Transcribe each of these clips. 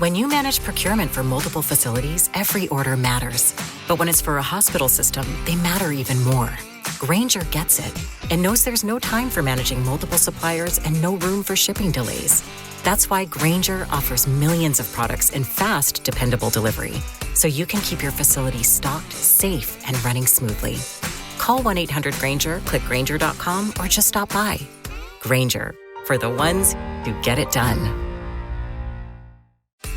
When you manage procurement for multiple facilities, every order matters. But when it's for a hospital system, they matter even more. Grainger gets it and knows there's no time for managing multiple suppliers and no room for shipping delays. That's why Grainger offers millions of products in fast, dependable delivery, so you can keep your facility stocked, safe, and running smoothly. Call 1-800-GRAINGER, click Grainger.com, or just stop by. Grainger, for the ones who get it done.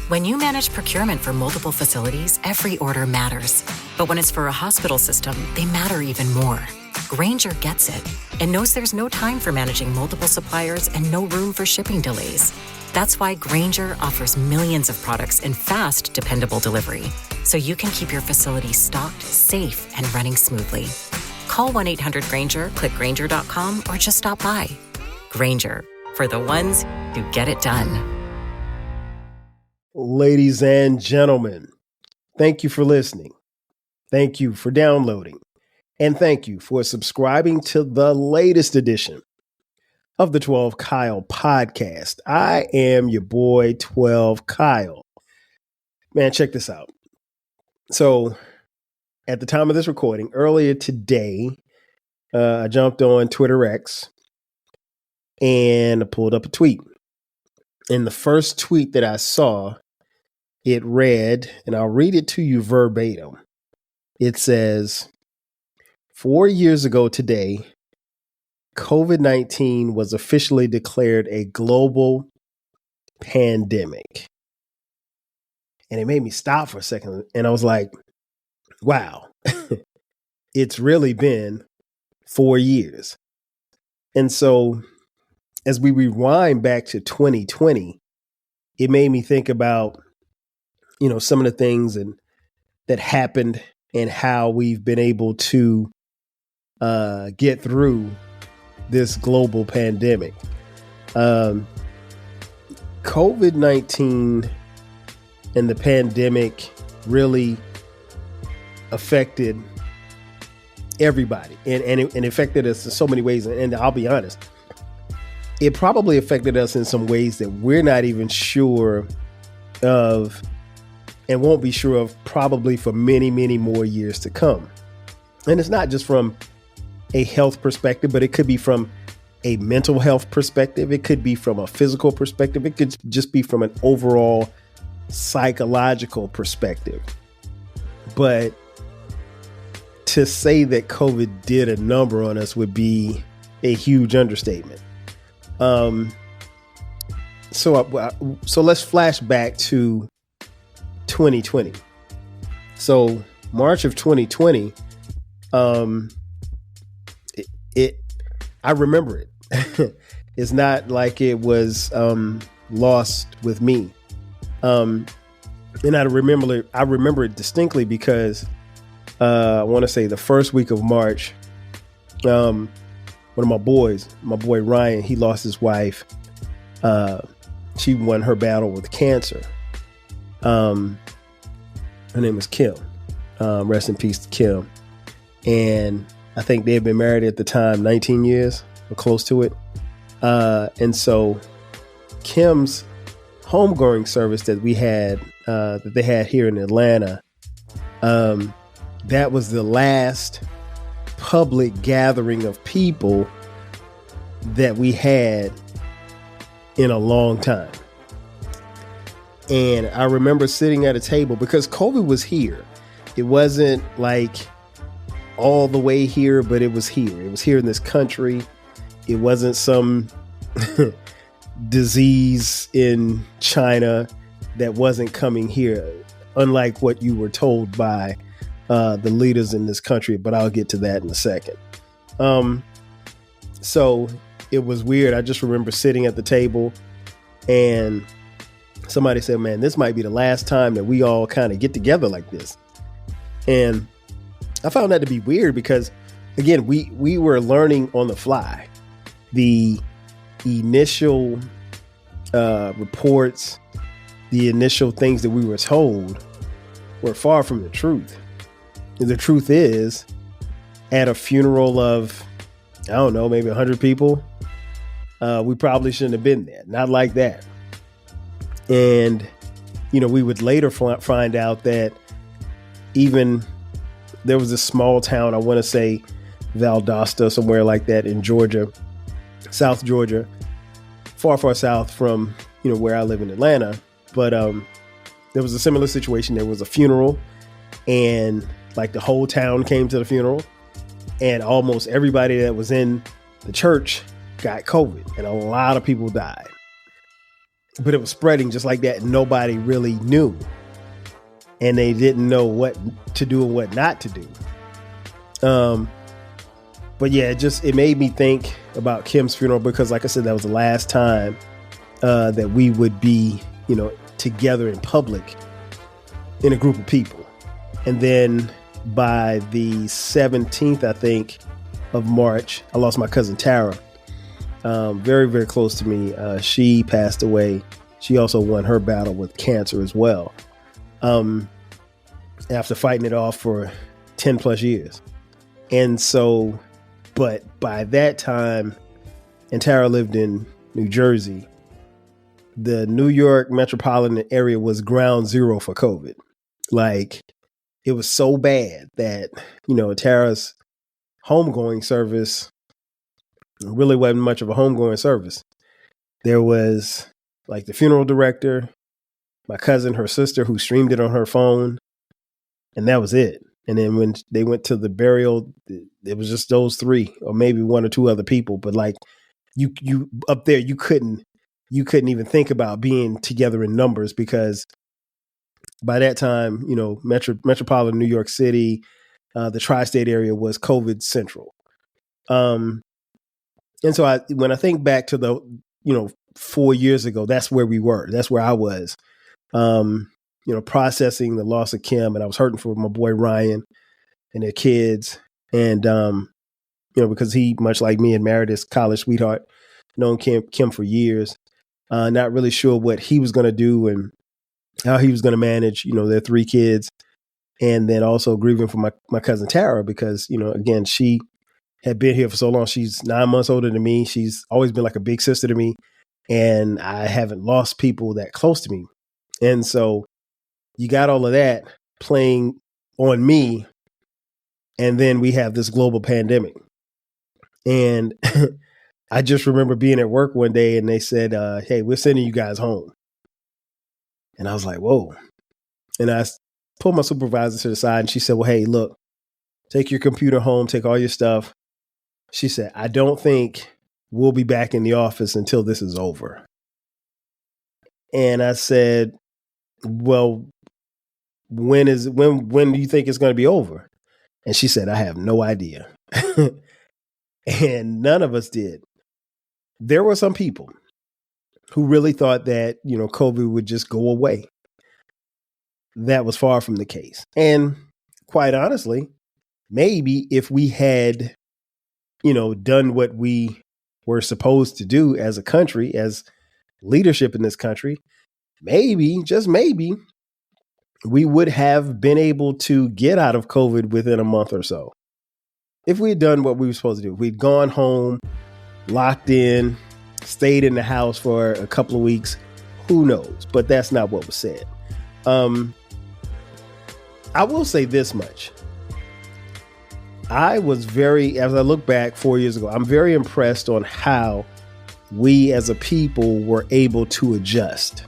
When you manage procurement for multiple facilities, every order matters. But when it's for a hospital system, they matter even more. Grainger gets it and knows there's no time for managing multiple suppliers and no room for shipping delays. That's why Grainger offers millions of products in fast, dependable delivery, so you can keep your facility stocked, safe, and running smoothly. Call 1-800-GRAINGER, click Grainger.com, or just stop by. Grainger, for the ones who get it done. Ladies and gentlemen, thank you for listening. Thank you for downloading. And thank you for subscribing to the latest edition of the 12 Kyle podcast. I am your boy, 12 Kyle. Man, check this out. So at the time of this recording, earlier today, I jumped on Twitter X and I pulled up a tweet. And the first tweet that I saw, it read, and I'll read it to you verbatim. It says, 4 years ago today, COVID-19 was officially declared a global pandemic. And it made me stop for a second. And I was like, wow, it's really been 4 years. And so as we rewind back to 2020, it made me think about, some of the things that happened and how we've been able to get through this global pandemic. COVID-19 and the pandemic really affected everybody, and it affected us in so many ways. And I'll be honest, it probably affected us in some ways that we're not even sure of and won't be sure of probably for many, many more years to come. And it's not just from a health perspective, but it could be from a mental health perspective. It could be from a physical perspective. It could just be from an overall psychological perspective. But to say that COVID did a number on us would be a huge understatement. So let's flash back to 2020. So March of 2020, I remember it. It's not like it was lost with me. And I remember it distinctly because I want to say the first week of March, one of my boy Ryan, he lost his wife. She won her battle with cancer. Her name was Kim. Rest in peace to Kim. And I think they had been married at the time 19 years or close to it. And so Kim's homegoing service that we had, that they had here in Atlanta, that was the last public gathering of people that we had in a long time. And I remember sitting at a table because COVID was here. It wasn't like all the way here, but it was here. It was here in this country. It wasn't some disease in China that wasn't coming here, unlike what you were told by the leaders in this country. But I'll get to that in a second. So it was weird. I just remember sitting at the table and somebody said, man, this might be the last time that we all kind of get together like this. And I found that to be weird because, again, we were learning on the fly. The initial reports, the initial things that we were told were far from the truth. And the truth is, at a funeral of, I don't know, maybe 100 people, we probably shouldn't have been there. Not like that. And, we would later find out that even there was a small town, I want to say Valdosta, somewhere like that in Georgia, South Georgia, far, far south from, where I live in Atlanta. But there was a similar situation. There was a funeral and like the whole town came to the funeral and almost everybody that was in the church got COVID and a lot of people died. But it was spreading just like that. Nobody really knew. And they didn't know what to do and what not to do. But yeah, it made me think about Kim's funeral because, like I said, that was the last time that we would be, together in public in a group of people. And then by the 17th, I think, of March, I lost my cousin Tara. Very, very close to me. She passed away. She also won her battle with cancer as well. After fighting it off for 10 plus years. And so, but by that time, and Tara lived in New Jersey, the New York metropolitan area was ground zero for COVID. Like, it was so bad that, Tara's homegoing service really wasn't much of a homegoing service. There was like the funeral director, my cousin, her sister, who streamed it on her phone, and that was it. And then when they went to the burial, it was just those three, or maybe one or two other people. But like you up there, you couldn't even think about being together in numbers because by that time, metropolitan New York City, the tri-state area was COVID central. And so when I think back to the, 4 years ago, that's where we were. That's where I was, processing the loss of Kim. And I was hurting for my boy Ryan and their kids. And, because he, much like me, had married his college sweetheart, known Kim for years, not really sure what he was going to do and how he was going to manage, their three kids. And then also grieving for my cousin Tara, because, again, she had been here for so long. She's 9 months older than me. She's always been like a big sister to me. And I haven't lost people that close to me. And so you got all of that playing on me. And then we have this global pandemic. And I just remember being at work one day and they said, hey, we're sending you guys home. And I was like, whoa. And I pulled my supervisor to the side and she said, well, hey, look, take your computer home, take all your stuff. She said, I don't think we'll be back in the office until this is over. And I said, well, when do you think it's going to be over? And she said, I have no idea. And none of us did. There were some people who really thought that, COVID would just go away. That was far from the case. And quite honestly, maybe if we had, done what we were supposed to do as a country, as leadership in this country, maybe, just maybe, we would have been able to get out of COVID within a month or so. If we had done what we were supposed to do, if we'd gone home, locked in, stayed in the house for a couple of weeks, who knows? But that's not what was said. I will say this much. As I look back 4 years ago, I'm very impressed on how we as a people were able to adjust.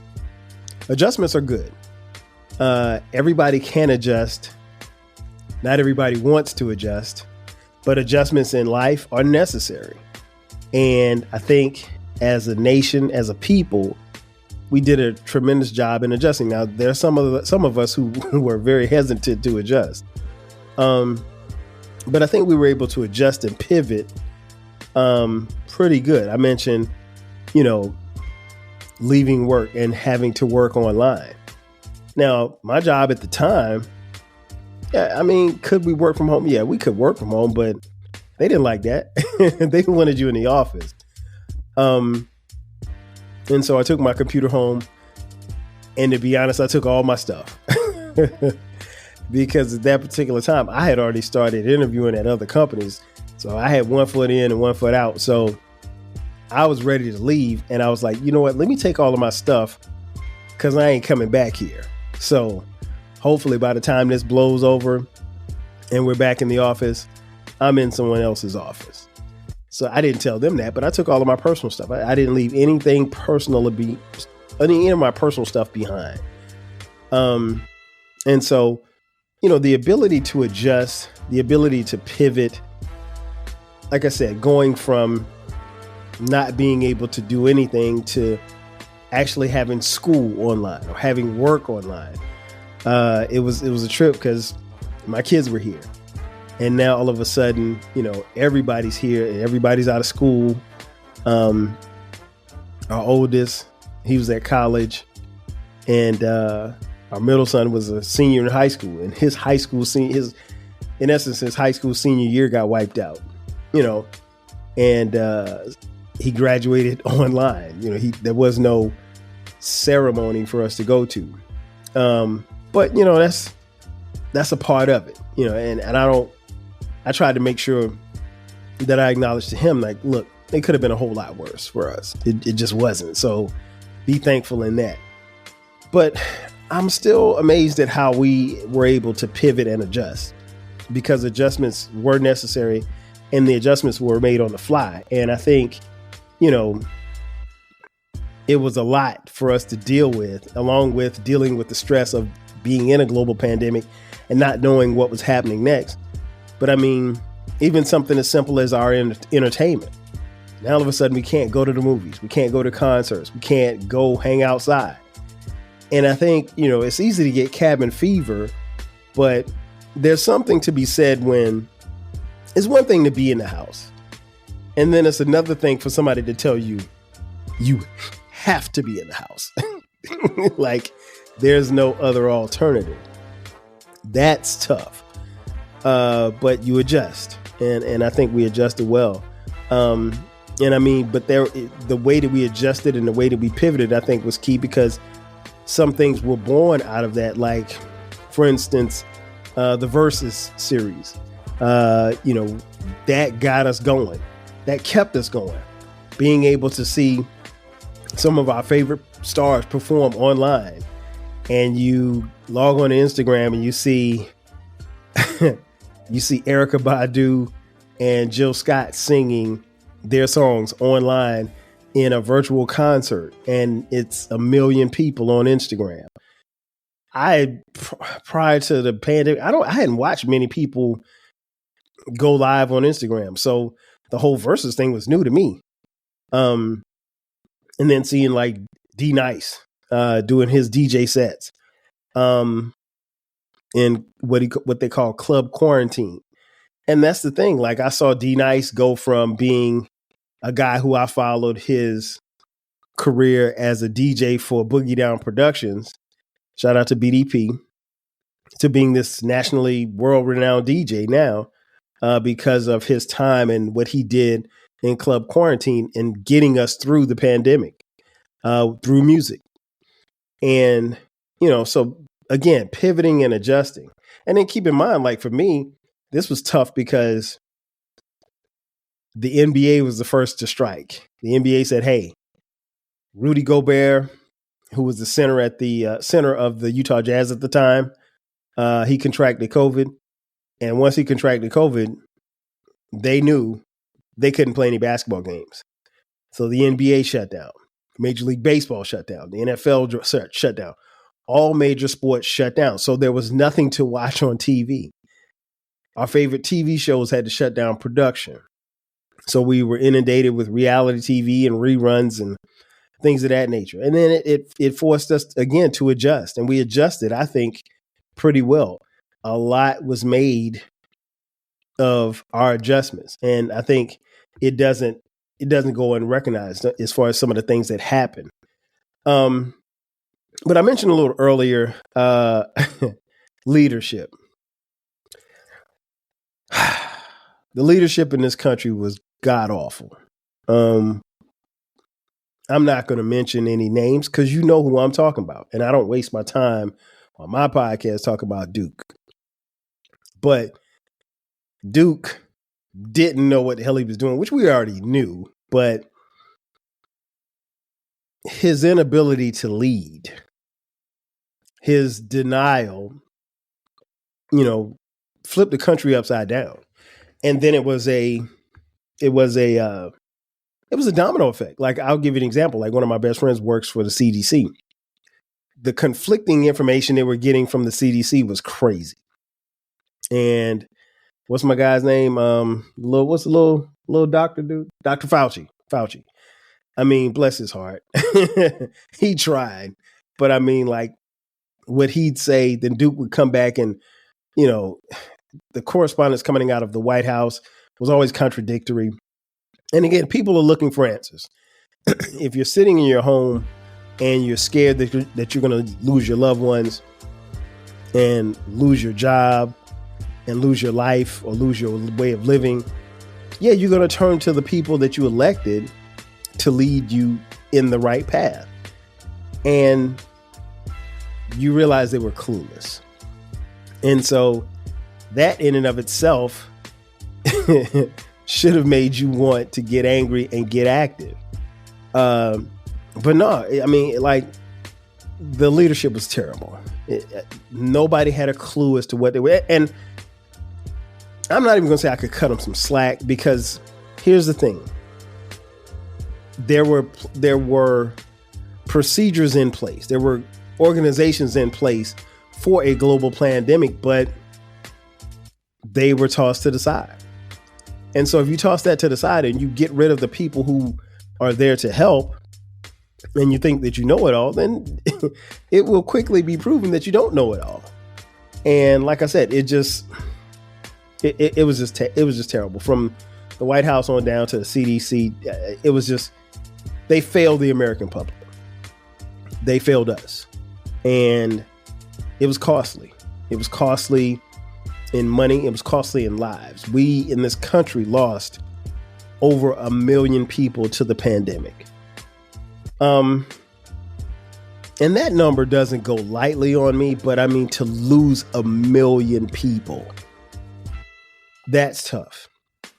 Adjustments are good. Everybody can adjust. Not everybody wants to adjust, but adjustments in life are necessary. And I think as a nation, as a people, we did a tremendous job in adjusting. Now, there are some of us who were very hesitant to adjust. But I think we were able to adjust and pivot pretty good. I mentioned, leaving work and having to work online. Now, my job at the time, could we work from home? Yeah, we could work from home, but they didn't like that. They wanted you in the office. And so I took my computer home, and to be honest, I took all my stuff because at that particular time I had already started interviewing at other companies. So I had one foot in and one foot out. So I was ready to leave. And I was like, you know what, let me take all of my stuff because I ain't coming back here. So hopefully by the time this blows over and we're back in the office, I'm in someone else's office. So I didn't tell them that, but I took all of my personal stuff. I didn't leave anything personal any of my personal stuff behind. And so, the ability to adjust, the ability to pivot, like I said, going from not being able to do anything to actually having school online or having work online. It was a trip because my kids were here. And now all of a sudden, everybody's here and everybody's out of school. Our oldest, he was at college, and our middle son was a senior in high school, and his high school senior year got wiped out, and he graduated online. There was no ceremony for us to go to. But that's a part of it, and I tried to make sure that I acknowledged to him, like, look, it could have been a whole lot worse for us. It just wasn't. So be thankful in that. But I'm still amazed at how we were able to pivot and adjust, because adjustments were necessary and the adjustments were made on the fly. And I think, it was a lot for us to deal with, along with dealing with the stress of being in a global pandemic and not knowing what was happening next. But I mean, even something as simple as our entertainment. Now all of a sudden we can't go to the movies. We can't go to concerts. We can't go hang outside. And I think, it's easy to get cabin fever, but there's something to be said when it's one thing to be in the house. And then it's another thing for somebody to tell you, you have to be in the house. Like there's no other alternative. That's tough. But you adjust. And I think we adjusted well. And I mean, but the way that we adjusted and the way that we pivoted, I think was key, because some things were born out of that. Like, for instance, the Versus series, that got us going. That kept us going. Being able to see some of our favorite stars perform online, and you log on to Instagram and you see Erykah Badu and Jill Scott singing their songs online in a virtual concert, and it's 1 million people on Instagram. Prior to the pandemic, I hadn't watched many people go live on Instagram, so the whole Versus thing was new to me. And then seeing like D Nice doing his DJ sets in what they call club quarantine. And that's the thing. Like, I saw D Nice go from being a guy who I followed his career as a DJ for Boogie Down Productions, shout out to BDP, to being this nationally world-renowned DJ now because of his time and what he did in club quarantine and getting us through the pandemic through music. And, so again, pivoting and adjusting. And then keep in mind, like, for me, this was tough because the NBA was the first to strike. The NBA said, hey, Rudy Gobert, who was the center at the center of the Utah Jazz at the time, he contracted COVID. And once he contracted COVID, they knew they couldn't play any basketball games. So the NBA shut down. Major League Baseball shut down. The NFL shut down. All major sports shut down. So there was nothing to watch on TV. Our favorite TV shows had to shut down production. So we were inundated with reality TV and reruns and things of that nature. And then it forced us, again, to adjust. And we adjusted, I think, pretty well. A lot was made of our adjustments. And I think it doesn't go unrecognized as far as some of the things that happen. But I mentioned a little earlier, leadership. The leadership in this country was god awful. I'm not going to mention any names because you know who I'm talking about. And I don't waste my time on my podcast talking about Duke. But Duke didn't know what the hell he was doing, which we already knew. But his inability to lead his denial, flipped the country upside down. And then it was a domino effect. Like, I'll give you an example. Like, one of my best friends works for the CDC. The conflicting information they were getting from the CDC was crazy. And what's my guy's name? What's the little doctor dude? Dr. Fauci. I mean, bless his heart. He tried. But I mean, like, what he'd say, then Duke would come back and, the correspondence coming out of the White House was always contradictory. And again, people are looking for answers. If you're sitting in your home and you're scared that you're going to lose your loved ones and lose your job and lose your life or lose your way of living, yeah, you're going to turn to the people that you elected to lead you in the right path. And you realize they were clueless. And so that in and of itself should have made you want to get angry and get active. But no, I mean, like, the leadership was terrible. Nobody had a clue as to what they were. And I'm not even going to say I could cut them some slack, because here's the thing. There were procedures in place. There were organizations in place for a global pandemic, but they were tossed to the side. And so if you toss that to the side and you get rid of the people who are there to help, and you think that you know it all, then it will quickly be proven that you don't know it all. And like I said, it was just terrible. From the White House on down to the CDC, it was just, they failed the American public. They failed us. And it was costly. It was costly in money. It was costly in lives. We in this country lost over 1 million people to the pandemic. And that number doesn't go lightly on me, but I mean, to lose 1 million people, that's tough.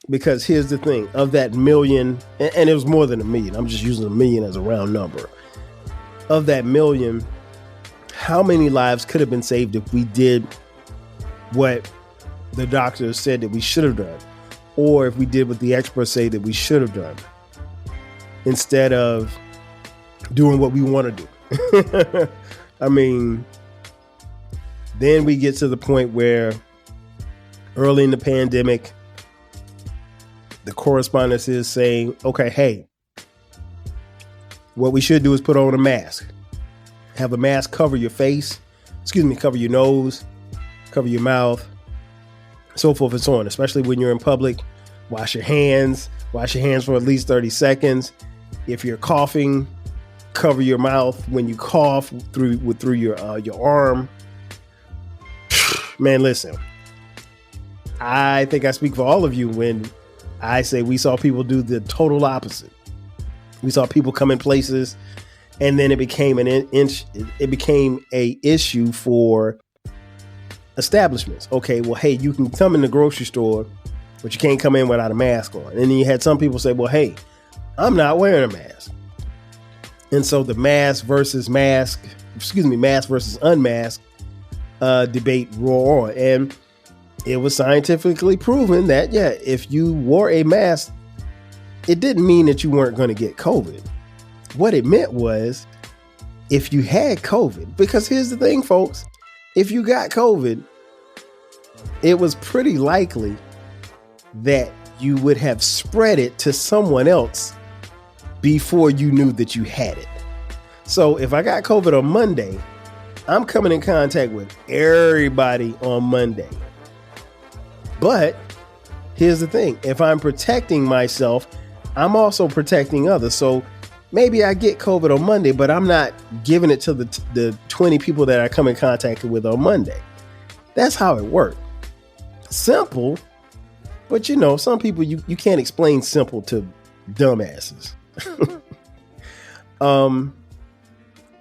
Because here's the thing, of that million, and it was more than 1 million. I'm just using 1 million as a round number. Of that million, how many lives could have been saved if we did what the doctors said that we should have done, or if we did what the experts say that we should have done, instead of doing what we want to do? I mean, then we get to the point where early in the pandemic, the correspondence is saying, okay, hey, what we should do is put on a mask. Have a mask cover your face, cover your nose, cover your mouth, so forth and so on, especially when you're in public. Wash your hands for at least 30 seconds. If you're coughing, cover your mouth when you cough through your arm. Man, listen, I think I speak for all of you when I say we saw people do the total opposite. We saw people come in places, and then it became a issue for establishments. Okay, well, hey, you can come in the grocery store, but you can't come in without a mask on. And then you had some people say, well, hey, I'm not wearing a mask. And so the mask versus unmasked debate roar on. And it was scientifically proven that, yeah, if you wore a mask, it didn't mean that you weren't going to get COVID. What it meant was, if you had COVID, because here's the thing, folks, if you got COVID, it was pretty likely that you would have spread it to someone else before you knew that you had it. So if I got COVID on Monday, I'm coming in contact with everybody on Monday. But here's the thing. If I'm protecting myself, I'm also protecting others. So maybe I get COVID on Monday, but I'm not giving it to the 20 people that I come in contact with on Monday. That's how it worked. Simple, but some people, you can't explain simple to dumbasses.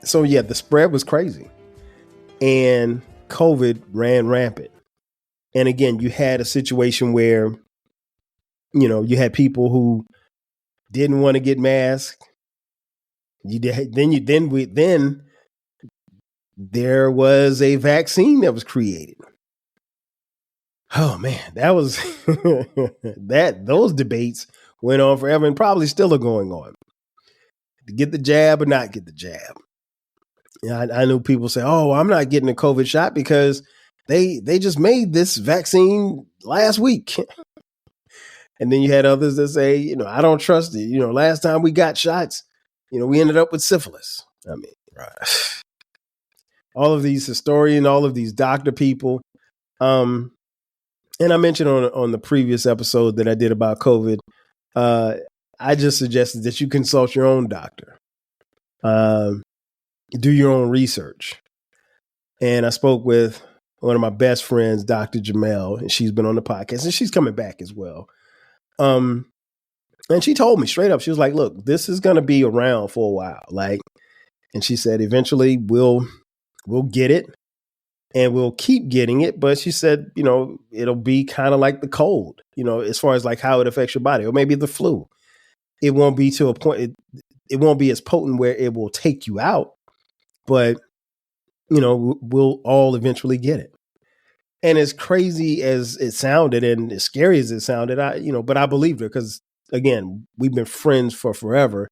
So yeah, the spread was crazy, and COVID ran rampant. And again, you had a situation where, you had people who didn't want to get masked. Then there was a vaccine that was created. Oh man, that was those debates went on forever and probably still are going on. To get the jab or not get the jab. I know people say, "Oh, I'm not getting a COVID shot because they just made this vaccine last week." And then you had others that say, I don't trust it. Last time we got shots, we ended up with syphilis. I mean, right. All of these historians, all of these doctor people. And I mentioned on the previous episode that I did about COVID, I just suggested that you consult your own doctor. Do your own research. And I spoke with one of my best friends, Dr. Jamel, and she's been on the podcast and she's coming back as well. And she told me straight up, she was like, look, this is going to be around for a while. And she said, eventually we'll get it and we'll keep getting it. But she said, it'll be kind of like the cold, as far as like how it affects your body, or maybe the flu. It won't be to a point. It won't be as potent where it will take you out, but we'll all eventually get it. And as crazy as it sounded and as scary as it sounded, but I believed her because, again, we've been friends for forever.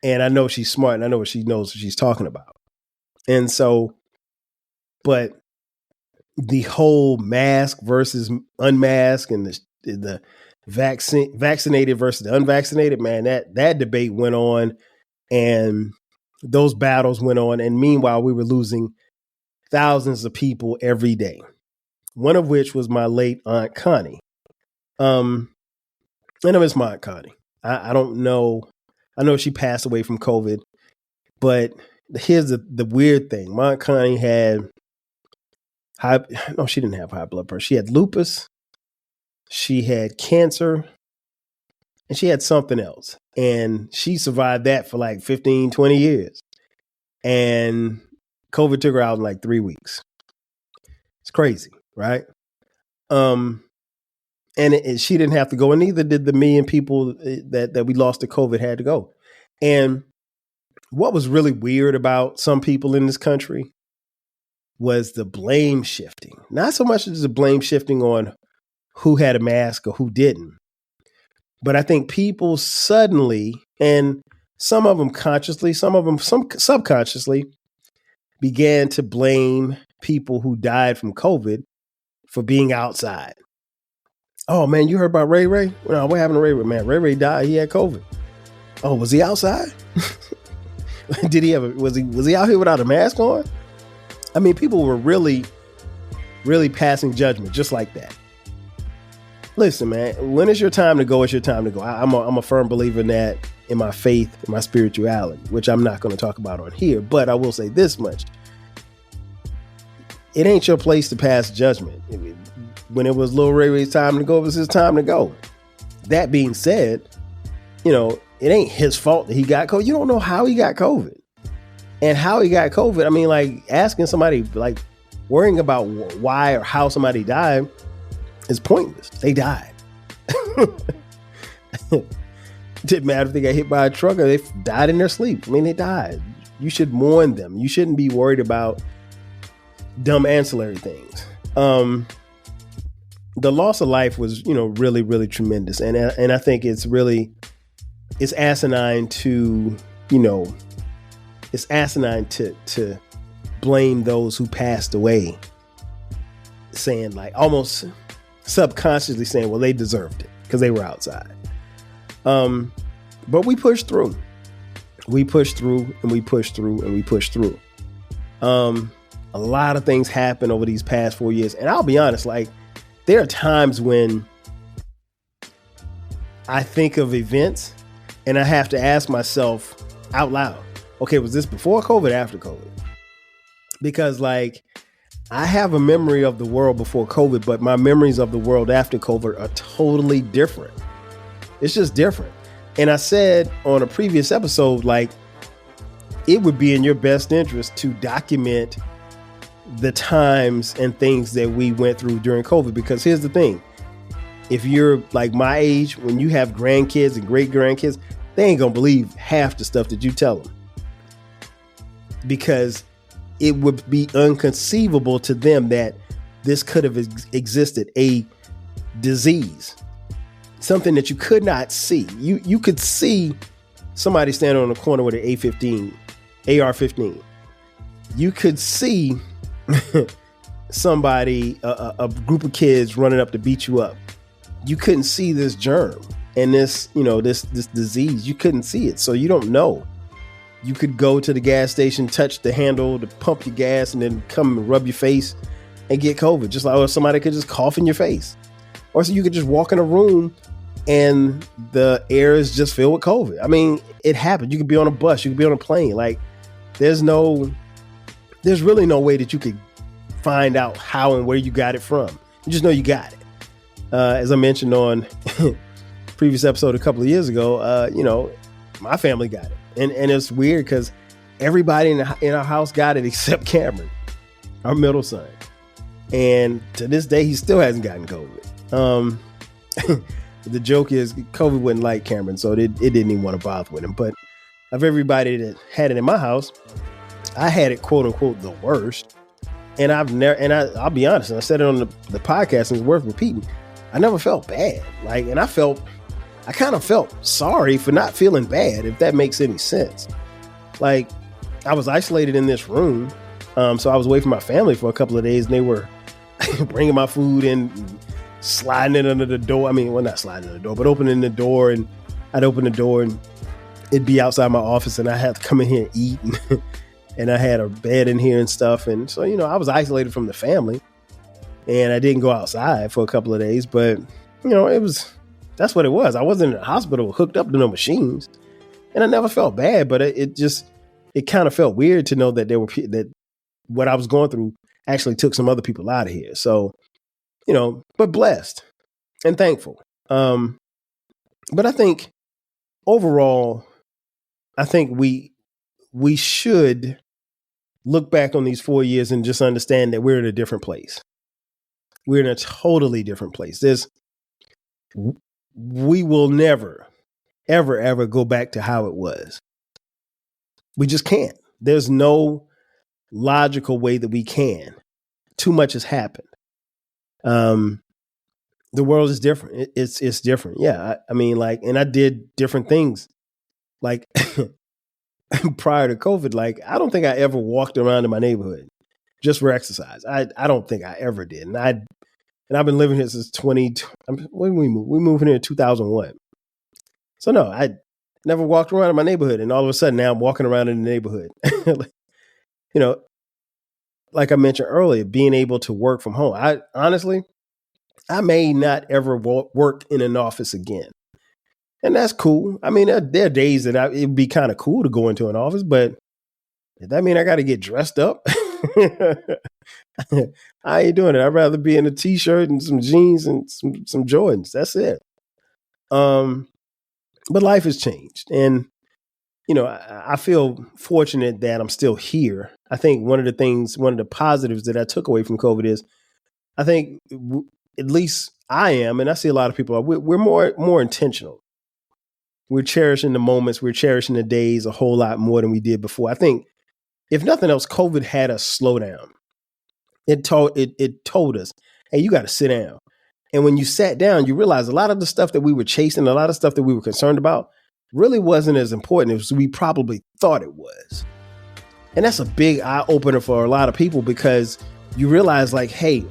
And I know she's smart and I know what she knows what she's talking about. And so, but the whole mask versus unmasked and the vaccinated versus the unvaccinated, man, that debate went on and those battles went on. And meanwhile, we were losing thousands of people every day. One of which was my late Aunt Connie. And I miss my Aunt Connie. I don't know. I know she passed away from COVID, but here's the weird thing. My Aunt Connie had she didn't have high blood pressure. She had lupus. She had cancer. And she had something else. And she survived that for like 15, 20 years. And COVID took her out in like 3 weeks. It's crazy. Right. And she didn't have to go, and neither did the million people that we lost to COVID had to go. And what was really weird about some people in this country was the blame shifting. Not so much as the blame shifting on who had a mask or who didn't, but I think people suddenly, and some of them consciously, some of them subconsciously, began to blame people who died from COVID for being outside. Oh man, you heard about Ray Ray? No, what happened to Ray Ray? Man, Ray Ray died. He had COVID. Oh, was he outside? Did he was he out here without a mask on? I mean, people were really, really passing judgment just like that. Listen, man, when it's your time to go, it's your time to go. I'm a firm believer in that, in my faith, in my spirituality, which I'm not going to talk about on here, but I will say this much. It ain't your place to pass judgment. When it was Lil Ray Ray's time to go, it was his time to go. That being said, it ain't his fault that he got COVID. You don't know how he got COVID. And how he got COVID, I mean, like asking somebody, like worrying about why or how somebody died is pointless. They died. Didn't matter if they got hit by a truck or they died in their sleep. I mean, they died. You should mourn them. You shouldn't be worried about dumb ancillary things. The loss of life was, really, really tremendous. And I think it's asinine to blame those who passed away, saying like almost subconsciously saying, well, they deserved it because they were outside. But we pushed through. We pushed through and we pushed through and we pushed through. A lot of things happened over these past 4 years. And I'll be honest, like there are times when I think of events and I have to ask myself out loud, okay, was this before COVID, after COVID? Because like I have a memory of the world before COVID, but my memories of the world after COVID are totally different. It's just different. And I said on a previous episode, like it would be in your best interest to document the times and things that we went through during COVID, because here's the thing. If you're like my age, when you have grandkids and great grandkids, they ain't gonna believe half the stuff that you tell them, because it would be inconceivable to them that this could have existed, a disease, something that you could not see. You could see somebody standing on the corner with an AR-15. You could see somebody, a group of kids running up to beat you up. You couldn't see this germ and this disease. You couldn't see it, so you don't know. You could go to the gas station, touch the handle to pump your gas, and then come and rub your face and get COVID. Just like, or somebody could just cough in your face. Or so you could just walk in a room and the air is just filled with COVID. I mean, it happened. You could be on a bus, you could be on a plane. Like, there's really no way that you could find out how and where you got it from. You just know you got it. As I mentioned on previous episode a couple of years ago, my family got it. And it's weird because everybody in our house got it except Cameron, our middle son. And to this day, he still hasn't gotten COVID. The joke is COVID wouldn't like Cameron, so it didn't even want to bother with him. But of everybody that had it in my house, I had it, quote unquote, the worst. And I'll be honest, and I said it on the podcast, and it's worth repeating. I never felt bad. I kind of felt sorry for not feeling bad, if that makes any sense. Like, I was isolated in this room. So I was away from my family for a couple of days, and they were bringing my food in, sliding it under the door. I mean, well, not sliding under the door, but opening the door. And I'd open the door and it'd be outside my office, and I had to come in here and eat. And I had a bed in here and stuff. And so, I was isolated from the family, and I didn't go outside for a couple of days, but that's what it was. I wasn't in the hospital hooked up to no machines, and I never felt bad, but it kind of felt weird to know that that what I was going through actually took some other people out of here. So, but blessed and thankful. But I think overall, we should look back on these 4 years and just understand that we're in a different place. We're in a totally different place. We will never, ever, ever go back to how it was. We just can't. There's no logical way that we can. Too much has happened. The world is different. It's different. Yeah. I mean, and I did different things. Like prior to COVID, I don't think I ever walked around in my neighborhood just for exercise. I don't think I ever did. And I've been living here since when we moved? We moved here in 2001. So no, I never walked around in my neighborhood. And all of a sudden now I'm walking around in the neighborhood. Like I mentioned earlier, being able to work from home. I may not ever work in an office again. And that's cool. I mean, there are days that it'd be kind of cool to go into an office, but does that mean I got to get dressed up? I ain't doing it. I'd rather be in a t-shirt and some jeans and some Jordans. That's it. But life has changed. And, I feel fortunate that I'm still here. I think one of the positives that I took away from COVID is, I think at least I am, and I see a lot of people, we're more intentional. We're cherishing the moments. We're cherishing the days a whole lot more than we did before. I think, if nothing else, COVID had us slow down. It told us, hey, you got to sit down. And when you sat down, you realize a lot of the stuff that we were chasing, a lot of stuff that we were concerned about, really wasn't as important as we probably thought it was. And that's a big eye opener for a lot of people, because you realize, hey,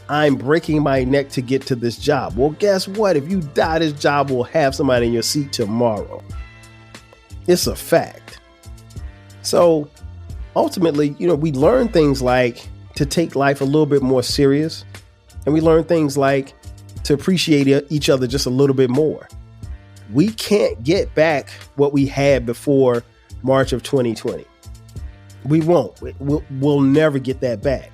I'm breaking my neck to get to this job. Well, guess what? If you die, this job will have somebody in your seat tomorrow. It's a fact. So ultimately, we learn things like to take life a little bit more serious. And we learn things like to appreciate each other just a little bit more. We can't get back what we had before March of 2020. We won't. We'll never get that back.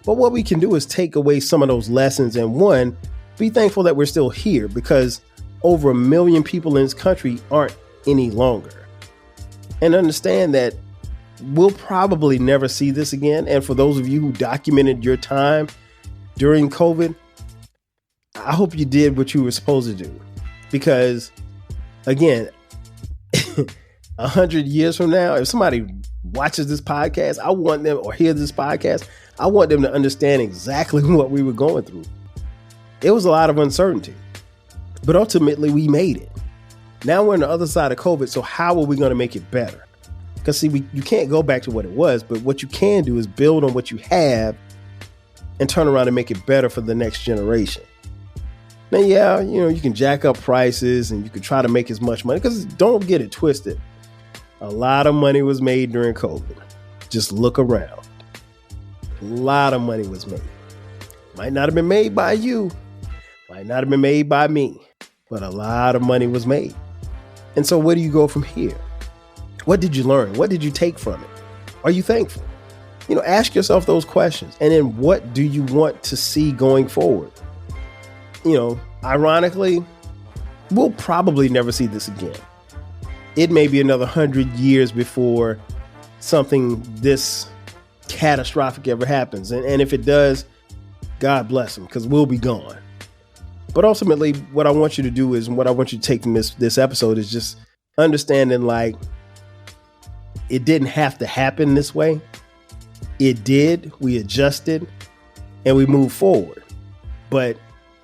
But what we can do is take away some of those lessons, and one, be thankful that we're still here, because over 1 million people in this country aren't any longer. And understand that we'll probably never see this again. And for those of you who documented your time during COVID, I hope you did what you were supposed to do. Because again, 100 years from now, if somebody watches this podcast, I want them, or hears this podcast, I want them to understand exactly what we were going through. It was a lot of uncertainty, but ultimately we made it. Now we're on the other side of COVID, so how are we going to make it better? Because see, you can't go back to what it was, but what you can do is build on what you have and turn around and make it better for the next generation. Now, yeah, you can jack up prices and you can try to make as much money, because don't get it twisted. A lot of money was made during COVID. Just look around. A lot of money was made. Might not have been made by you. Might not have been made by me, but a lot of money was made. And so where do you go from here? What did you learn? What did you take from it? Are you thankful? Ask yourself those questions. And then what do you want to see going forward? Ironically, we'll probably never see this again. It may be another 100 years before something this catastrophic ever happens. And if it does, God bless them, because we'll be gone. But ultimately, what I want you to do is, what I want you to take from this episode is just understanding, like, it didn't have to happen this way. It did. We adjusted and we moved forward. But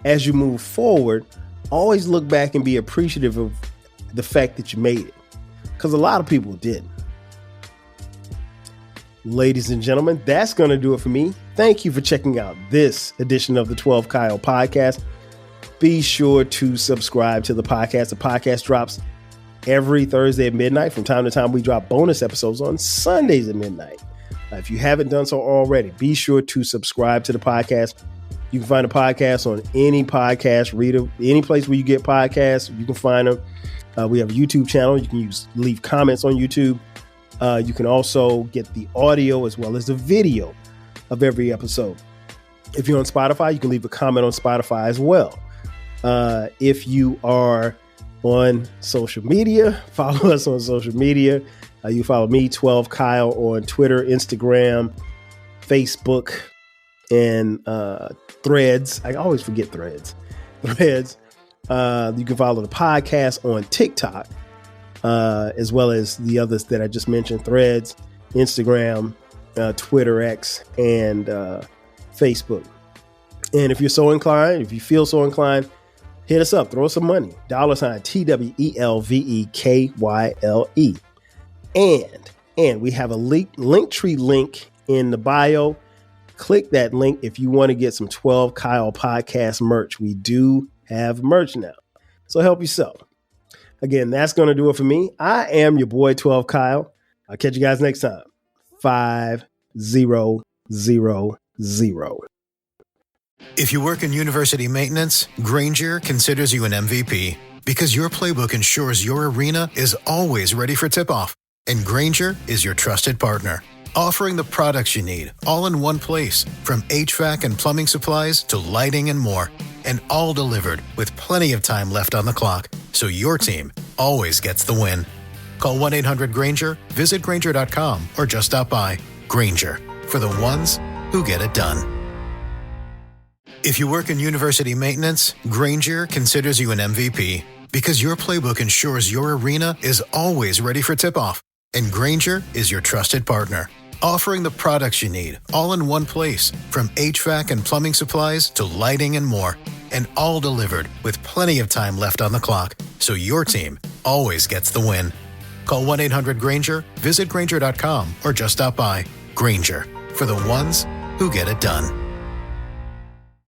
as you move forward, always look back and be appreciative of the fact that you made it, because a lot of people didn't. Ladies and gentlemen, that's going to do it for me. Thank you for checking out this edition of the 12 Kyle podcast. Be sure to subscribe to the podcast. The podcast drops every Thursday at midnight. From time to time, we drop bonus episodes on Sundays at midnight. If you haven't done so already, be sure to subscribe to the podcast. You can find the podcast on any podcast reader, any place where you get podcasts. You can find them. We have a YouTube channel. You can leave comments on YouTube. You can also get the audio as well as the video of every episode. If you're on Spotify, you can leave a comment on Spotify as well. If you are on social media, follow us on social media. You follow me, 12 Kyle, on Twitter, Instagram, Facebook, and Threads. I always forget Threads. Threads. You can follow the podcast on TikTok, as well as the others that I just mentioned: Threads, Instagram, Twitter X, and Facebook. And if you're so inclined, if you feel so inclined, hit us up. Throw us some money. $TWELVEKYLE. And we have a Linktree link in the bio. Click that link if you want to get some 12 Kyle podcast merch. We do have merch now, so help yourself. Again, that's going to do it for me. I am your boy, 12 Kyle. I'll catch you guys next time. 5000. If you work in university maintenance, Granger considers you an MVP, because your playbook ensures your arena is always ready for tip-off. And Granger is your trusted partner, offering the products you need all in one place, from HVAC and plumbing supplies to lighting and more, and all delivered with plenty of time left on the clock, so your team always gets the win. Call 1-800-GRANGER, visit Granger.com, or just stop by. Granger, for the ones who get it done. If you work in university maintenance, Granger considers you an MVP, because your playbook ensures your arena is always ready for tip-off. And Granger is your trusted partner, offering the products you need all in one place, from HVAC and plumbing supplies to lighting and more, and all delivered with plenty of time left on the clock, so your team always gets the win. Call 1-800-GRANGER, visit Granger.com, or just stop by. Granger, for the ones who get it done.